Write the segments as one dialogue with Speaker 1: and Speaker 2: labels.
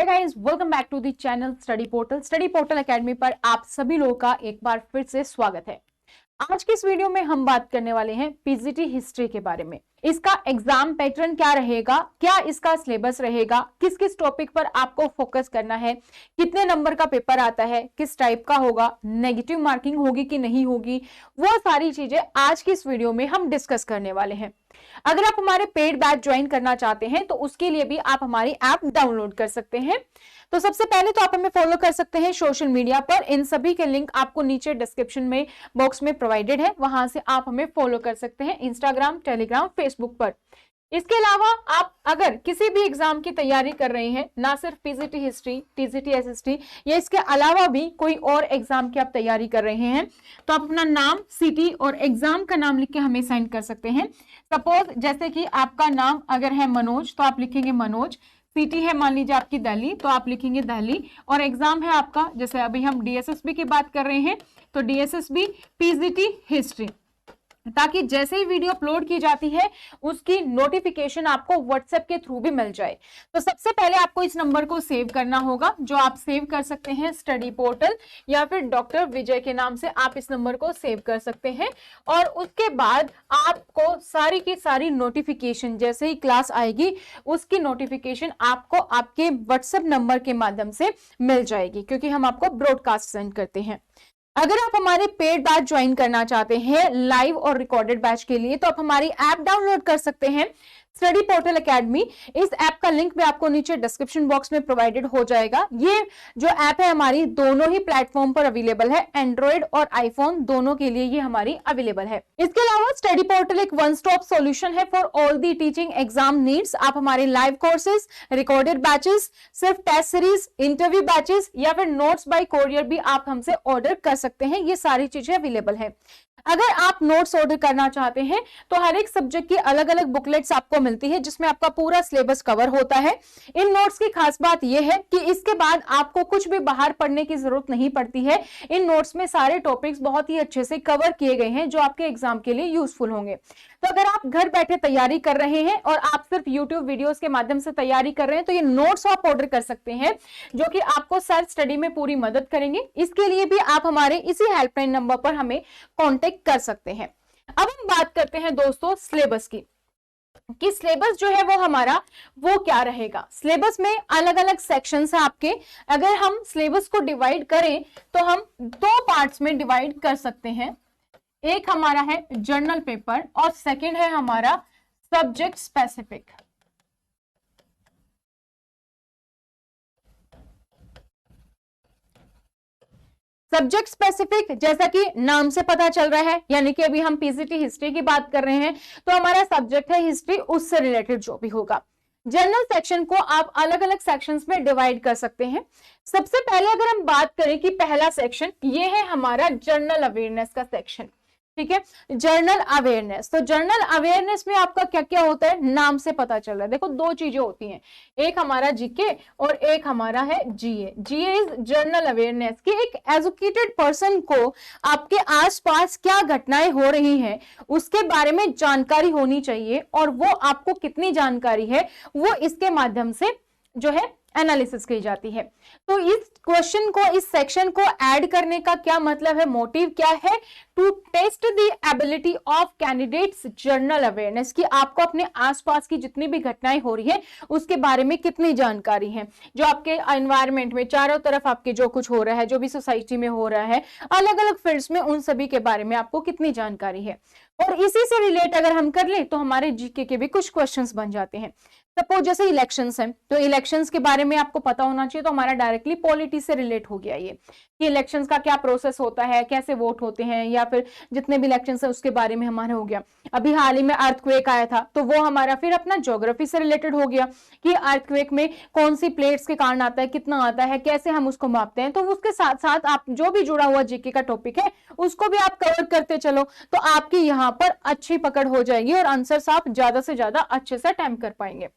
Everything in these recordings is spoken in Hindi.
Speaker 1: Hey guys, welcome back to the channel study portal academy पर आप सभी लोगों का एक बार फिर से स्वागत है। आज की इस वीडियो में हम बात करने वाले हैं पीजीटी हिस्ट्री के बारे में। इसका एग्जाम पैटर्न क्या रहेगा, क्या इसका सिलेबस रहेगा, किस किस टॉपिक पर आपको फोकस करना है, कितने नंबर का पेपर आता है, किस टाइप का होगा, नेगेटिव मार्किंग होगी कि नहीं होगी, वो सारी चीजें आज की इस वीडियो में हम डिस्कस करने वाले हैं। अगर आप हमारे पेड बैच ज्वाइन करना चाहते हैं तो उसके लिए भी आप हमारी ऐप डाउनलोड कर सकते हैं। तो सबसे पहले तो आप हमें फॉलो कर सकते हैं सोशल मीडिया पर। इन सभी के लिंक आपको नीचे डिस्क्रिप्शन में बॉक्स में प्रोवाइडेड है, वहां से आप हमें फॉलो कर सकते हैं इंस्टाग्राम, टेलीग्राम, फेसबुक पर। इसके अलावा आप अगर किसी भी एग्जाम की तैयारी कर रहे हैं, ना सिर्फ पीजीटी हिस्ट्री, टीजीटी एसएसटी या इसके अलावा भी कोई और एग्जाम की आप तैयारी कर रहे हैं, तो आप अपना नाम, सिटी और एग्जाम का नाम लिख के हमें सेंड कर सकते हैं। सपोज जैसे कि आपका नाम अगर है मनोज तो आप लिखेंगे मनोज, सिटी है मान लीजिए आपकी दिल्ली तो आप लिखेंगे दिल्ली, और एग्जाम है आपका, जैसे अभी हम डीएसएसबी की बात कर रहे हैं तो डीएसएसबी पीजीटी हिस्ट्री, ताकि जैसे ही वीडियो अपलोड की जाती है उसकी नोटिफिकेशन आपको व्हाट्सएप के थ्रू भी मिल जाए। तो सबसे पहले आपको इस नंबर को सेव करना होगा, जो आप सेव कर सकते हैं स्टडी पोर्टल या फिर डॉक्टर विजय के नाम से आप इस नंबर को सेव कर सकते हैं। और उसके बाद आपको सारी की सारी नोटिफिकेशन जैसे ही क्लास आएगी उसकी नोटिफिकेशन आपको आपके व्हाट्सएप नंबर के माध्यम से मिल जाएगी, क्योंकि हम आपको ब्रॉडकास्ट सेंड करते हैं। अगर आप हमारे पेड बैच ज्वाइन करना चाहते हैं लाइव और रिकॉर्डेड बैच के लिए, तो आप हमारी ऐप डाउनलोड कर सकते हैं स्टडी पोर्टल एकेडमी। इस ऐप का लिंक भी आपको नीचे डिस्क्रिप्शन बॉक्स में प्रोवाइडेड हो जाएगा। ये जो ऐप है हमारी दोनों ही प्लेटफॉर्म पर अवेलेबल है, एंड्रॉइड और आईफोन दोनों के लिए ये हमारी अवेलेबल है। इसके अलावा स्टडी पोर्टल एक वन स्टॉप सॉल्यूशन है for all the teaching exam needs. आप हमारे लाइव कोर्सेज, रिकॉर्डेड बैचेस, सिर्फ टेस्ट सीरीज, इंटरव्यू बैचेस या फिर नोट्स बाय कोरियर भी आप हमसे ऑर्डर कर सकते हैं। ये सारी चीजें अवेलेबल है। अगर आप नोट्स ऑर्डर करना चाहते हैं तो हर एक सब्जेक्ट की अलग अलग बुकलेट्स आपको मिलती है, जिसमें आपका पूरा सिलेबस कवर होता है। इन नोट्स की खास बात यह है कि इसके बाद आपको कुछ भी बाहर पढ़ने की जरूरत नहीं पड़ती है। इन नोट्स में सारे टॉपिक्स बहुत ही अच्छे से कवर किए गए हैं, जो आपके एग्जाम के लिए यूजफुल होंगे। तो अगर आप घर बैठे तैयारी कर रहे हैं और आप सिर्फ यूट्यूब वीडियोस के माध्यम से तैयारी कर रहे हैं, तो ये नोट्स आप ऑर्डर कर सकते हैं, जो कि आपको सेल्फ स्टडी में पूरी मदद करेंगे। इसके लिए भी आप हमारे इसी हेल्पलाइन नंबर पर हमें कॉन्टेक्ट कर सकते हैं। अब हम बात करते हैं दोस्तों सिलेबस की, कि सिलेबस जो है वो हमारा वो क्या रहेगा। सिलेबस में अलग अलग सेक्शंस हैं आपके। अगर हम सिलेबस को डिवाइड करें तो हम दो पार्ट्स में डिवाइड कर सकते हैं। एक हमारा है जर्नल पेपर और सेकंड है हमारा सब्जेक्ट स्पेसिफिक। सब्जेक्ट स्पेसिफिक जैसा कि नाम से पता चल रहा है, यानी कि अभी हम पीजीटी हिस्ट्री की बात कर रहे हैं तो हमारा सब्जेक्ट है हिस्ट्री, उससे रिलेटेड जो भी होगा। जनरल सेक्शन को आप अलग अलग सेक्शंस में डिवाइड कर सकते हैं। सबसे पहले अगर हम बात करें कि पहला सेक्शन ये है हमारा जनरल अवेयरनेस का सेक्शन, ठीक है, जर्नल अवेयरनेस। तो जर्नल अवेयरनेस में आपका क्या क्या होता है, नाम से पता चल रहा है। देखो दो चीजें होती हैं, एक हमारा जीके और एक हमारा है जीए। जीए इज जर्नल अवेयरनेस, कि एक एजुकेटेड पर्सन को आपके आसपास क्या घटनाएं हो रही हैं उसके बारे में जानकारी होनी चाहिए, और वो आपको कितनी जानकारी है वो इसके माध्यम से जो है एनालिसिस की जाती है। तो इस क्वेश्चन को, इस सेक्शन को ऐड करने का क्या मतलब है, मोटिव क्या है, to test the ability of candidates general awareness, कि आपको अपने आसपास की जितनी भी घटनाएं हो रही है उसके बारे में कितनी जानकारी है, जो आपके एनवायरमेंट में चारों तरफ आपके जो कुछ हो रहा है, जो भी सोसाइटी में हो रहा है अलग अलग फील्ड्स में, उन सभी के बारे में आपको कितनी जानकारी है। और इसी से रिलेट अगर हम कर लें तो हमारे जीके के भी कुछ क्वेश्चंस बन जाते हैं। सपोज जैसे इलेक्शंस हैं, तो इलेक्शंस के बारे में आपको पता होना चाहिए, तो हमारा डायरेक्टली पॉलिटी से रिलेट हो गया ये, कि इलेक्शंस का क्या प्रोसेस होता है, कैसे वोट होते हैं, या फिर जितने भी इलेक्शंस है उसके बारे में हमारा हो गया। अभी हाल ही में अर्थक्वेक आया था तो वो हमारा फिर अपना ज्योग्राफी से रिलेटेड हो गया, कि अर्थक्वेक में कौन सी प्लेट्स के कारण आता है, कितना आता है, कैसे हम उसको मापते हैं। तो उसके साथ साथ आप जो भी जुड़ा हुआ जीके का टॉपिक है उसको भी आप कवर करते चलो, तो आपकी यहाँ पर अच्छी पकड़ हो जाएगी और आंसर्स आप ज्यादा से ज्यादा अच्छे से अटेम्प्ट कर पाएंगे।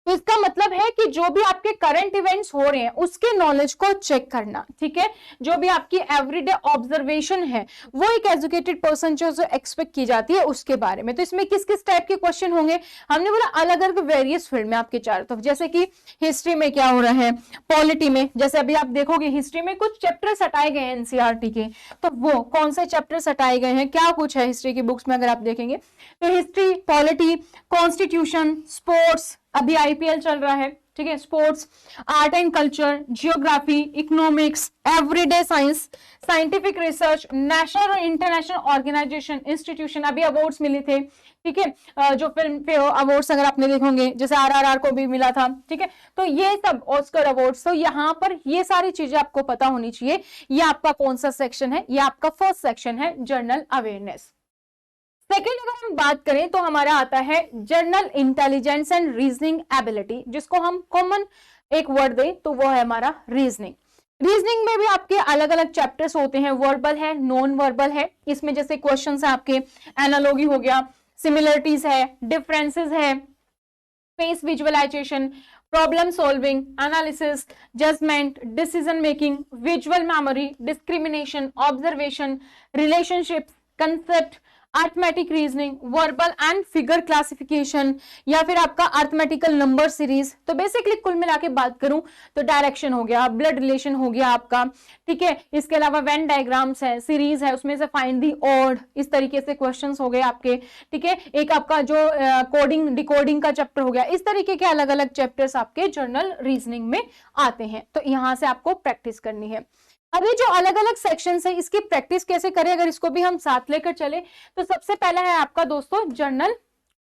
Speaker 1: तो इसका मतलब है कि जो भी आपके करंट इवेंट्स हो रहे हैं उसके नॉलेज को चेक करना, ठीक है। जो भी आपकी एवरीडे ऑब्जर्वेशन है वो एक एजुकेटेड पर्सन जो एक्सपेक्ट की जाती है उसके बारे में। तो इसमें किस किस टाइप के क्वेश्चन होंगे, हमने बोला अलग अलग वेरियस फील्ड में आपके चारों तरफ, जैसे कि हिस्ट्री में क्या हो रहा है, पॉलिटी में, जैसे अभी आप देखोगे हिस्ट्री में कुछ चैप्टर्स हटाए गए हैं एनसीईआरटी के, तो वो कौन से चैप्टर्स हटाए गए हैं, क्या कुछ है हिस्ट्री की बुक्स में अगर आप देखेंगे तो हिस्ट्री, पॉलिटी, कॉन्स्टिट्यूशन, स्पोर्ट्स, अभी आईपीएल चल रहा है, ठीक है, sports, art and culture, geography, economics, everyday science, scientific research, national और इंटरनेशनल ऑर्गेनाइजेशन, इंस्टीट्यूशन, अभी अवार्ड्स मिले थे, ठीक है, जो फिल्म पे अवार्ड्स अगर आपने देखोगे जैसे आरआरआर को भी मिला था, ठीक है, तो ये सब ऑस्कर अवार्ड्स, तो यहाँ पर ये सारी चीजें आपको पता होनी चाहिए। ये आपका कौन सा सेक्शन है, ये आपका फर्स्ट सेक्शन है, जनरल अवेयरनेस। सेकेंड अगर हम बात करें तो हमारा आता है general intelligence and reasoning ability, जिसको हम कॉमन एक वर्ड दे तो वो है हमारा रीजनिंग। रीजनिंग में भी आपके अलग अलग चैप्टर्स होते हैं, वर्बल है, नॉन वर्बल है। इसमें जैसे क्वेश्चंस है आपके, एनालॉजी हो गया, सिमिलरिटीज है, डिफरेंसेस है, face visualization, problem solving, analysis, judgment, decision making, visual memory, discrimination, observation, relationship, concept, arithmetic reasoning, verbal and figure classification, या फिर आपका अर्थमेटिकल नंबर सीरीज। तो बेसिकली कुल मिला के बात करूं तो डायरेक्शन हो गया, ब्लड रिलेशन हो गया आपका, ठीक है, इसके अलावा वेन डायग्राम्स है, सीरीज है, उसमें से फाइंड दी ऑड, इस तरीके से क्वेश्चंस हो गए आपके, ठीक है, एक आपका जो कोडिंग डिकोडिंग का चैप्टर हो गया, इस तरीके के अलग अलग चैप्टर्स आपके जनरल रीजनिंग में आते हैं। तो यहां से आपको प्रैक्टिस करनी है। अभी जो अलग अलग सेक्शंस है इसकी प्रैक्टिस कैसे करें, अगर इसको भी हम साथ लेकर चले तो सबसे पहला है आपका दोस्तों जनरल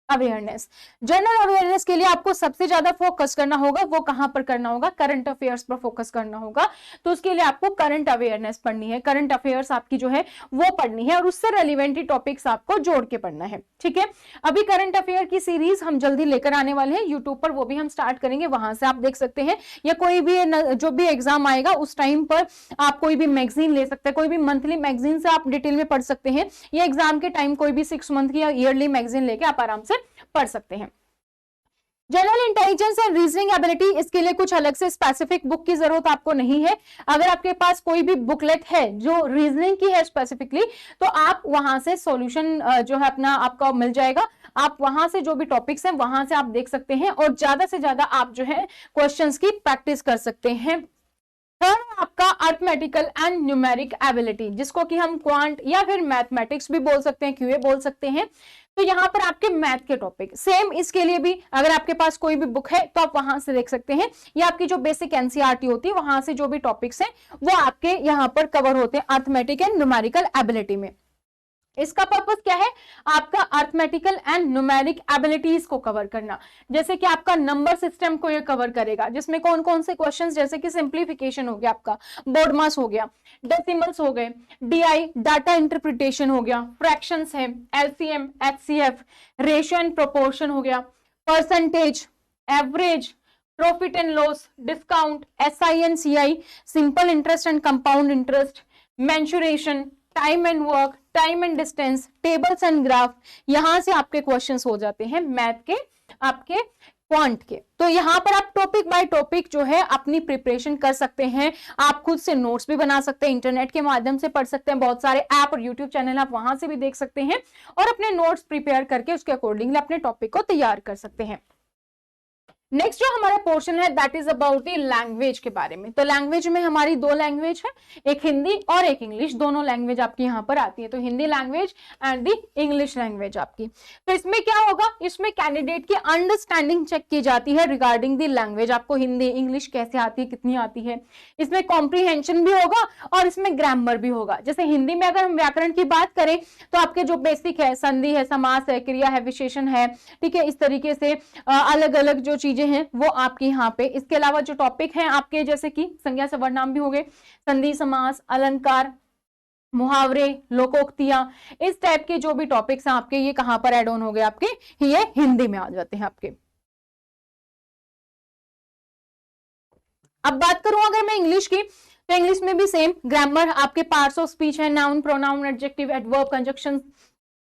Speaker 1: अवेयरनेस। जनरल अवेयरनेस के लिए आपको सबसे ज्यादा फोकस करना होगा, वो कहां पर करना होगा, करंट अफेयर्स पर फोकस करना होगा। तो उसके लिए आपको करंट अवेयरनेस पढ़नी है, करंट अफेयर्स आपकी जो है वो पढ़नी है और उससे रेलिवेंट टॉपिक्स आपको जोड़ के पढ़ना है, ठीक है। अभी करंट अफेयर की सीरीज हम जल्दी लेकर आने वाले हैं यूट्यूब पर, वो भी हम स्टार्ट करेंगे, वहां से आप देख सकते हैं, या कोई भी जो भी एग्जाम आएगा उस टाइम पर आप कोई भी मैगजीन ले सकते हैं, कोई भी मंथली मैगजीन से आप डिटेल में पढ़ सकते हैं, या एग्जाम के टाइम कोई भी 6 मंथ की या ईयरली मैगजीन लेके आप आराम से पढ़ सकते हैं। General intelligence and reasoning ability, इसके लिए कुछ अलग से स्पेसिफिक बुक की जरूरत आपको नहीं है। अगर आपके पास कोई भी बुकलेट है जो रीजनिंग की है स्पेसिफिकली, तो आप वहां से सॉल्यूशन जो है अपना आपका मिल जाएगा, आप वहां से जो भी टॉपिक्स हैं वहां से आप देख सकते हैं और ज्यादा से ज्यादा आप जो है क्वेश्चंस की प्रैक्टिस कर सकते हैं। थर्ड आपका अर्थमेटिकल एंड न्यूमेरिक एबिलिटी, जिसको कि हम क्वांट या फिर मैथमेटिक्स भी बोल सकते हैं, क्यूए बोल सकते हैं। तो यहाँ पर आपके मैथ के टॉपिक सेम, इसके लिए भी अगर आपके पास कोई भी बुक है तो आप वहां से देख सकते हैं, या आपकी जो बेसिक एनसीईआरटी होती है वहां से जो भी टॉपिक्स हैं वो आपके यहाँ पर कवर होते हैं अर्थमेटिक एंड न्यूमेरिकल एबिलिटी में। इसका पर्पस क्या है, आपका अर्थमेटिकल एंड न्यूमेरिक एबिलिटीज को कवर करना, जैसे कि आपका नंबर सिस्टम को ये कवर करेगा, जिसमें कौन कौन से क्वेश्चंस, जैसे कि सिंप्लीफिकेशन हो गया, आपका बोर्ड मास हो गया, डेसिमल्स हो गए, डीआई डाटा इंटरप्रिटेशन हो गया, फ्रैक्शंस है, LCM, HCF, ratio and proportion हो गया, percentage, average, profit and loss, discount, SI and CI, simple interest and compound interest, mensuration, time and work, time and distance, tables and graph, यहां से आपके क्वेश्चंस हो जाते हैं मैथ के, आपके क्वांट के। तो यहां पर आप टॉपिक बाय टॉपिक जो है अपनी प्रिपरेशन कर सकते हैं, आप खुद से नोट्स भी बना सकते हैं, इंटरनेट के माध्यम से पढ़ सकते हैं, बहुत सारे ऐप और यूट्यूब चैनल आप वहां से भी देख सकते हैं और अपने नोट्स प्रिपेयर करके उसके अकॉर्डिंगली अपने टॉपिक को तैयार कर सकते हैं। नेक्स्ट जो हमारा पोर्शन है that is about the language के बारे में। तो लैंग्वेज में हमारी 2 लैंग्वेज है, एक हिंदी और एक इंग्लिश, दोनों लैंग्वेज आपकी यहाँ पर आती है। तो Hindi language and the English language आपकी। तो इसमें क्या होगा, इसमें कैंडिडेट की अंडरस्टैंडिंग चेक की जाती है रिगार्डिंग द लैंग्वेज, आपको हिंदी इंग्लिश कैसे आती है, कितनी आती है। इसमें कॉम्प्रीहेंशन भी होगा और इसमें ग्रामर भी होगा। जैसे हिंदी में अगर हम व्याकरण की बात करें तो आपके जो बेसिक है, संधि है, समास है, क्रिया है, विशेषण है, ठीक है, इस तरीके से अलग अलग जो चीजें हैं वो आपके यहाँ पे। इसके अलावा जो टॉपिक हैं आपके, जैसे कि संज्ञा सर्वनाम भी हो गए, संधि, समास, अलंकार, मुहावरे, लोकोक्तियां, इस टाइप के जो भी टॉपिक्स हैं आपके, ये कहां पर एड ऑन हो गए आपके, ये हिंदी में आ जाते हैं आपके। अब बात करूं अगर मैं इंग्लिश की, तो इंग्लिश में भी सेम ग्रामर, आपके पार्ट्स ऑफ स्पीच है, noun, pronoun, adjective, adverb, conjunction,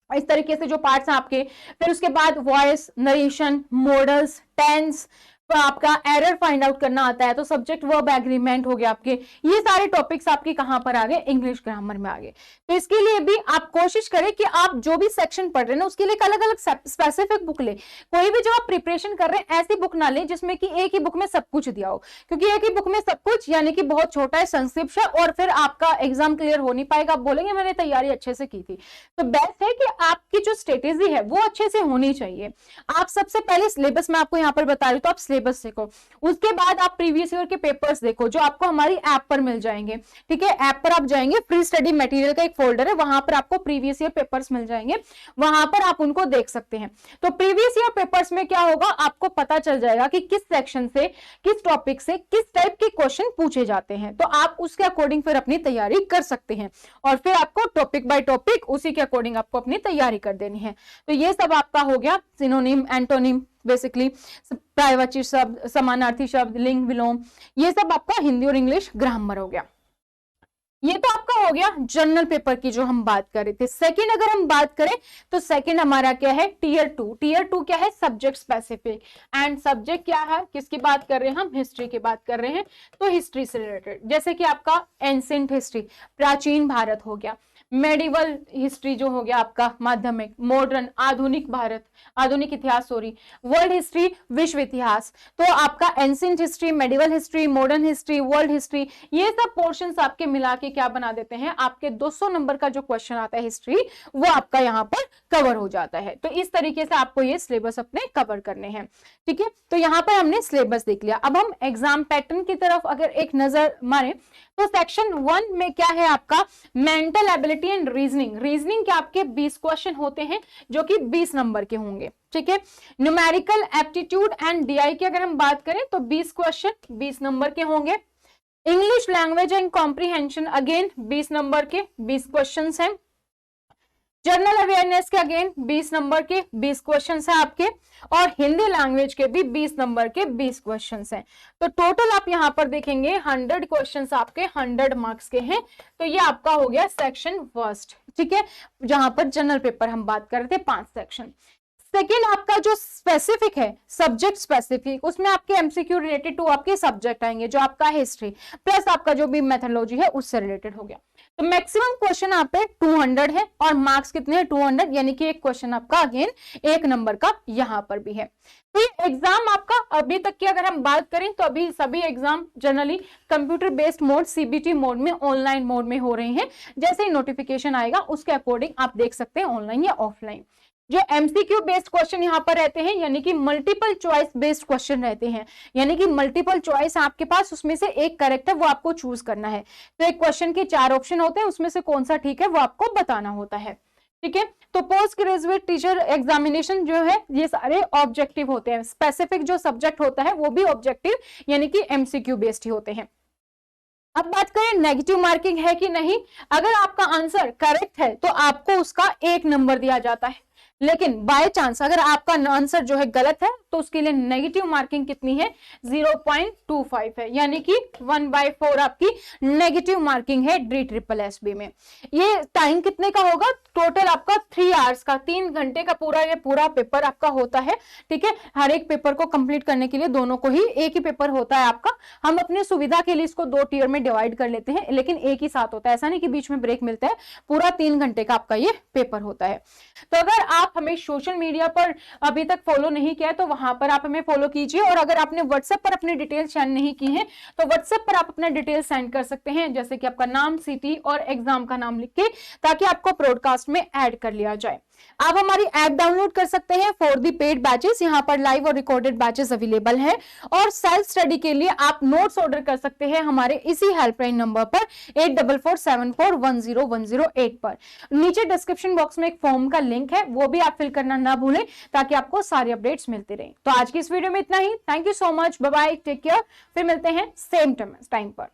Speaker 1: इस तरीके से जो पार्ट्स हैं आपके। फिर उसके बाद वॉइस, नरेशन, मॉडल्स, टेंस, तो आपका एरर फाइंड आउट करना आता है, तो सब्जेक्ट वर्ब एग्रीमेंट हो गया आपके। ये सारे टॉपिक्स आपके कहां पर आ गए, इंग्लिश ग्रामर में आ गए। तो इसके लिए भी आप कोशिश करें कि आप जो भी सेक्शन पढ़ रहे हैं ना उसके लिए अलग अलग स्पेसिफिक बुक ले। कोई भी जो आप प्रिपरेशन कर रहे हैं ऐसी बुक ना ले जिसमें कि एक ही बुक में सब कुछ दिया हो, क्योंकि एक ही बुक में सब कुछ यानी कि बहुत छोटा है, संक्षिप्त है, और फिर आपका एग्जाम क्लियर हो नहीं पाएगा, आप बोलेंगे मैंने तैयारी अच्छे से की थी। तो बेस्ट है कि आपकी जो स्ट्रेटेजी है वो अच्छे से होनी चाहिए। आप सबसे पहले सिलेबस में आपको यहाँ पर बता रही हूँ, तो आप सिलेबस देखो, उसके बाद आप प्रीवियस ईयर के पेपर्स देखो जो आपको हमारी ऐप पर मिल जाएंगे। ठीक है, ऐप पर आप जाएंगे, फ्री स्टडी मटेरियल का एक फोल्डर है, वहां पर आपको प्रीवियस ईयर पेपर्स मिल जाएंगे, वहां पर आप उनको देख सकते हैं। तो प्रीवियस ईयर पेपर्स में क्या होगा, आपको पता चल जाएगा कि किस सेक्शन से, किस टॉपिक से किस टाइप के क्वेश्चन पूछे जाते हैं, तो आप उसके अकॉर्डिंग फिर अपनी तैयारी कर सकते हैं, और फिर आपको टॉपिक बाय टॉपिक उसी के अकॉर्डिंग आपको अपनी तैयारी कर देनी है। तो ये सब आपका हो गया सिनोनिम, एंटोनिम, बेसिकली पर्यायवाची शब्द, समानार्थी शब्द, लिंग विलोम, ये सब आपका हिंदी और इंग्लिश ग्रामर हो गया। ये तो आपका हो गया जनरल पेपर की जो हम बात कर रहे थे। सेकंड अगर हम बात करें तो सेकंड हमारा क्या है, टीयर टू। टीयर टू क्या है, सब्जेक्ट स्पेसिफिक। एंड सब्जेक्ट क्या है, किसकी बात कर रहे हैं हम, हिस्ट्री की बात कर रहे हैं। तो हिस्ट्री से रिलेटेड जैसे कि आपका एंशिएंट हिस्ट्री, प्राचीन भारत हो गया, मेडिवल हिस्ट्री जो हो गया आपका माध्यमिक, मॉडर्न आधुनिक भारत, आधुनिक इतिहास सॉरी, वर्ल्ड हिस्ट्री विश्व इतिहास। तो आपका ancient history, medieval history, modern history, world history, ये सब पोर्शंस आपके मिला के क्या बना देते हैं, आपके 200 नंबर का जो क्वेश्चन आता है हिस्ट्री, वो आपका यहाँ पर कवर हो जाता है। तो इस तरीके से आपको ये सिलेबस अपने कवर करने हैं। ठीक है, तो यहाँ पर हमने सिलेबस देख लिया। अब हम एग्जाम पैटर्न की तरफ अगर एक नजर मारे तो सेक्शन 1 में क्या है आपका, mental ability and reasoning. Reasoning के आपके 20 क्वेश्चन होते हैं जो कि 20 नंबर के होंगे। ठीक है, न्यूमेरिकल एप्टीट्यूड एंड डीआई की अगर हम बात करें तो 20 क्वेश्चन 20 नंबर के होंगे। English language and comprehension again 20 number के 20 क्वेश्चन हैं। जनरल अवेयरनेस के अगेन 20 नंबर के 20 क्वेश्चंस हैं आपके, और हिंदी लैंग्वेज के भी 20 नंबर के 20 क्वेश्चंस हैं। तो टोटल आप यहां पर देखेंगे 100 क्वेश्चंस आपके 100 मार्क्स के हैं। तो ये आपका हो गया सेक्शन फर्स्ट। ठीक है, जहां पर जनरल पेपर हम बात कर रहे थे 5 सेक्शन। सेकेंड आपका जो स्पेसिफिक है, सब्जेक्ट स्पेसिफिक, उसमें आपके एमसीक्यू रिलेटेड टू आपके सब्जेक्ट आएंगे, जो आपका हिस्ट्री प्लस आपका जो भी मेथोडोलॉजी है उससे रिलेटेड हो गया। तो मैक्सिमम क्वेश्चन आप पे 200 है, और मार्क्स कितने हैं 200, यानी कि एक क्वेश्चन आपका अगेन 1 नंबर का यहां पर भी है। तो ये एग्जाम आपका अभी तक की अगर हम बात करें तो अभी सभी exam generally computer based mode, CBT mode में, ऑनलाइन मोड में हो रहे हैं। जैसे ही नोटिफिकेशन आएगा उसके अकॉर्डिंग आप देख सकते हैं ऑनलाइन या ऑफलाइन। जो एमसीक्यू बेस्ड क्वेश्चन यहाँ पर रहते हैं, यानी कि मल्टीपल चॉइस बेस्ड क्वेश्चन रहते हैं, यानी कि मल्टीपल चॉइस आपके पास, उसमें से एक करेक्ट है वो आपको चूज करना है। तो एक क्वेश्चन के 4 ऑप्शन होते हैं, उसमें से कौन सा ठीक है वो आपको बताना होता है। ठीक है, तो पोस्ट ग्रेजुएट टीचर एग्जामिनेशन जो है ये सारे ऑब्जेक्टिव होते हैं। स्पेसिफिक जो सब्जेक्ट होता है वो भी ऑब्जेक्टिव यानी कि एमसीक्यू बेस्ड ही होते हैं। अब बात करें नेगेटिव मार्किंग है कि नहीं। अगर आपका आंसर करेक्ट है तो आपको उसका 1 नंबर दिया जाता है, लेकिन बाय चांस अगर आपका आंसर जो है गलत है तो उसके लिए नेगेटिव मार्किंग कितनी है, 0.25 है, यानी कि 1/4 आपकी नेगेटिव मार्किंग है DSSS में। ये टाइम कितने का होगा, टोटल आपका 3 आवर्स का, 3 घंटे का पूरा ये पूरा पेपर आपका होता है। ठीक है, हर एक पेपर को कंप्लीट करने के लिए दोनों को ही एक ही पेपर होता है आपका। हम अपनी सुविधा के लिए इसको 2 टीयर में डिवाइड कर लेते हैं, लेकिन एक ही साथ होता है, ऐसा नहीं कि बीच में ब्रेक मिलता है। पूरा 3 घंटे का आपका ये पेपर होता है। तो अगर आप हमें सोशल मीडिया पर अभी तक फॉलो नहीं किया है तो वहां पर आप हमें फॉलो कीजिए, और अगर आपने व्हाट्सएप पर अपनी डिटेल सेंड नहीं की है तो व्हाट्सएप पर आप अपना डिटेल सेंड कर सकते हैं, जैसे कि आपका नाम, सिटी और एग्जाम का नाम लिख के, ताकि आपको ब्रॉडकास्ट में ऐड कर लिया जाए। आप हमारी ऐप डाउनलोड कर सकते हैं फॉर दी पेड बैचेस, यहाँ पर लाइव और रिकॉर्डेड बैचेस अवेलेबल हैं, और सेल्फ स्टडी के लिए आप नोट्स ऑर्डर कर सकते हैं हमारे इसी हेल्पलाइन नंबर पर 8447410108 पर। नीचे डिस्क्रिप्शन बॉक्स में एक फॉर्म का लिंक है, वो भी आप फिल करना ना भूलें, ताकि आपको सारी अपडेट्स मिलती रहें। तो आज की इस वीडियो में इतना ही। Thank you so much, bye bye, take care. फिर मिलते हैं सेम टाइम पर।